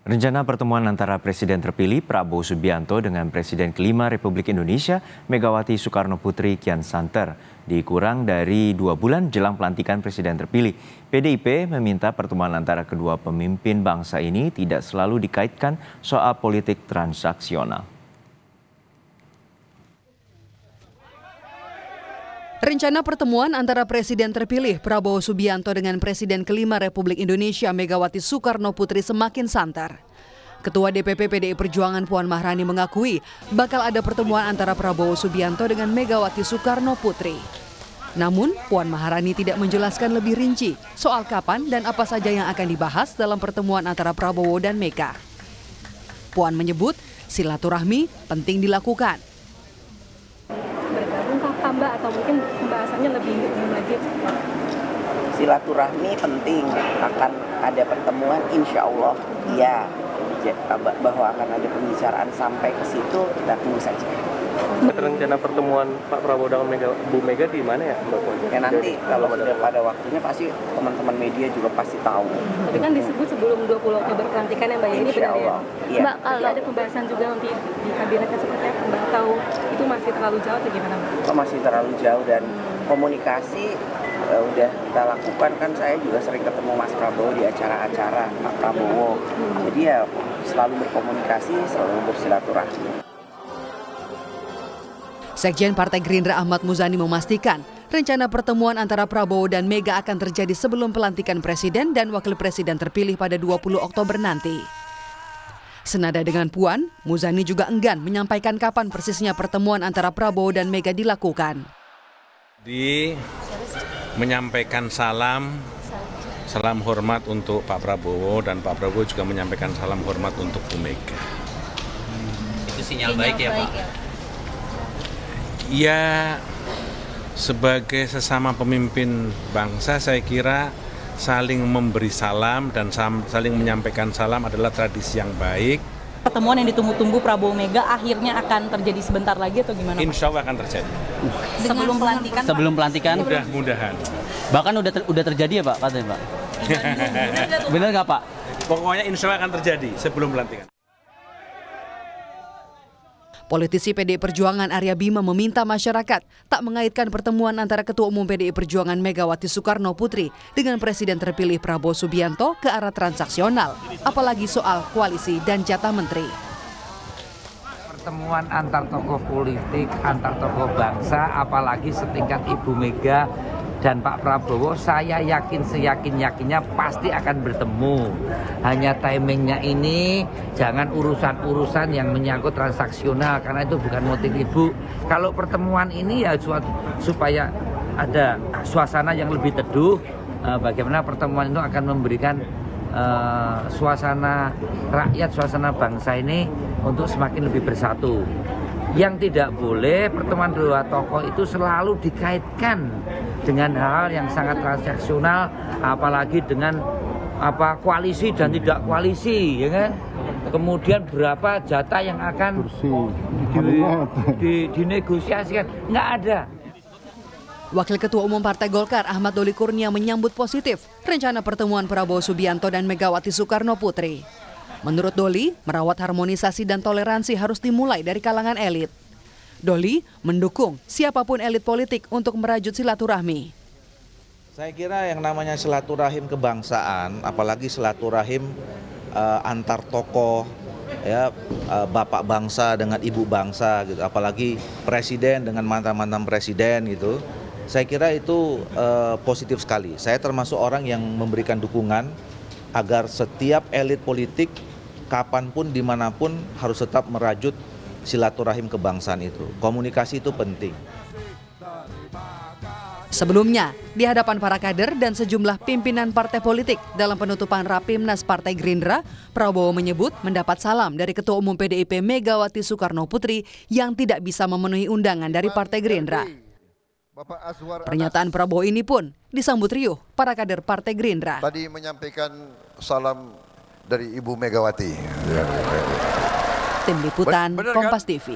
Rencana pertemuan antara Presiden terpilih Prabowo Subianto dengan Presiden kelima Republik Indonesia Megawati Soekarno Putri kian santer. Dikurang dari 2 bulan jelang pelantikan Presiden terpilih, PDIP meminta pertemuan antara kedua pemimpin bangsa ini tidak selalu dikaitkan soal politik transaksional. Rencana pertemuan antara Presiden terpilih Prabowo Subianto dengan Presiden kelima Republik Indonesia Megawati Soekarno Putri semakin santer. Ketua DPP PDI Perjuangan Puan Maharani mengakui bakal ada pertemuan antara Prabowo Subianto dengan Megawati Soekarno Putri. Namun, Puan Maharani tidak menjelaskan lebih rinci soal kapan dan apa saja yang akan dibahas dalam pertemuan antara Prabowo dan Mega. Puan menyebut silaturahmi penting dilakukan. Mbak, atau mungkin pembahasannya lebih lanjut? Silaturahmi penting, akan ada pertemuan insya Allah, ya, bahwa akan ada pembicaraan sampai ke situ, kita tunggu saja. Rencana pertemuan Pak Prabowo dengan Bu Mega di mana ya, Mbak Puan? Ya nanti kalau sudah pada waktunya pasti teman-teman media juga pasti tahu. Tapi kan disebut sebelum 20 Oktober pelantikan ya Mbak, ini benar ya? Iya. Mbak, kalau ada pembahasan juga nanti di kabinetnya seperti apa Mbak, atau itu masih terlalu jauh atau gimana Mbak? Oh, masih terlalu jauh, dan komunikasi udah kita lakukan. Kan saya juga sering ketemu Mas Prabowo di acara-acara Pak Prabowo. Jadi ya selalu berkomunikasi, selalu bersilaturahmi. Sekjen Partai Gerindra Ahmad Muzani memastikan rencana pertemuan antara Prabowo dan Mega akan terjadi sebelum pelantikan Presiden dan Wakil Presiden terpilih pada 20 Oktober nanti. Senada dengan Puan, Muzani juga enggan menyampaikan kapan persisnya pertemuan antara Prabowo dan Mega dilakukan. Menyampaikan salam hormat untuk Pak Prabowo, dan Pak Prabowo juga menyampaikan salam hormat untuk Bu Mega. Itu sinyal baik ya Pak? Ya, sebagai sesama pemimpin bangsa saya kira saling memberi salam dan saling menyampaikan salam adalah tradisi yang baik. Pertemuan yang ditunggu-tunggu Prabowo Mega akhirnya akan terjadi sebentar lagi atau gimana Pak? Insya Allah akan terjadi. Sebelum pelantikan? Sebelum pelantikan? Mudah-mudahan. Bahkan udah terjadi ya Pak, katanya Pak? Benar nggak Pak? Pokoknya insya Allah akan terjadi sebelum pelantikan. Politisi PDI Perjuangan Arya Bima meminta masyarakat tak mengaitkan pertemuan antara Ketua Umum PDI Perjuangan Megawati Soekarno Putri dengan Presiden terpilih Prabowo Subianto ke arah transaksional, apalagi soal koalisi dan jatah menteri. Pertemuan antar tokoh politik, antar tokoh bangsa, apalagi setingkat Ibu Mega dan Pak Prabowo, saya yakin seyakin-yakinnya pasti akan bertemu. Hanya timingnya ini jangan urusan-urusan yang menyangkut transaksional, karena itu bukan motif Ibu. Kalau pertemuan ini ya supaya ada suasana yang lebih teduh, bagaimana pertemuan itu akan memberikan suasana rakyat, suasana bangsa ini untuk semakin lebih bersatu. Yang tidak boleh pertemuan dua tokoh itu selalu dikaitkan dengan hal yang sangat transaksional, apalagi dengan koalisi dan tidak koalisi, ya kan? Kemudian berapa jatah yang akan dinegosiasikan, nggak ada. Wakil Ketua Umum Partai Golkar Ahmad Doli Kurnia menyambut positif rencana pertemuan Prabowo Subianto dan Megawati Soekarno Putri. Menurut Doli, merawat harmonisasi dan toleransi harus dimulai dari kalangan elit. Doli mendukung siapapun elit politik untuk merajut silaturahmi. Saya kira yang namanya silaturahim kebangsaan, apalagi silaturahim antar tokoh, ya, bapak bangsa dengan ibu bangsa, gitu, apalagi presiden dengan mantan-mantan presiden, gitu. Saya kira itu positif sekali. Saya termasuk orang yang memberikan dukungan agar setiap elit politik kapanpun, dimanapun harus tetap merajut silaturahim kebangsaan itu. Komunikasi itu penting. Sebelumnya, di hadapan para kader dan sejumlah pimpinan partai politik dalam penutupan Rapimnas Partai Gerindra, Prabowo menyebut mendapat salam dari Ketua Umum PDIP Megawati Soekarno Putri yang tidak bisa memenuhi undangan dari Partai Gerindra. Pernyataan Prabowo ini pun disambut riuh para kader Partai Gerindra. Tadi menyampaikan salam dari Ibu Megawati. Tim Liputan Kompas TV.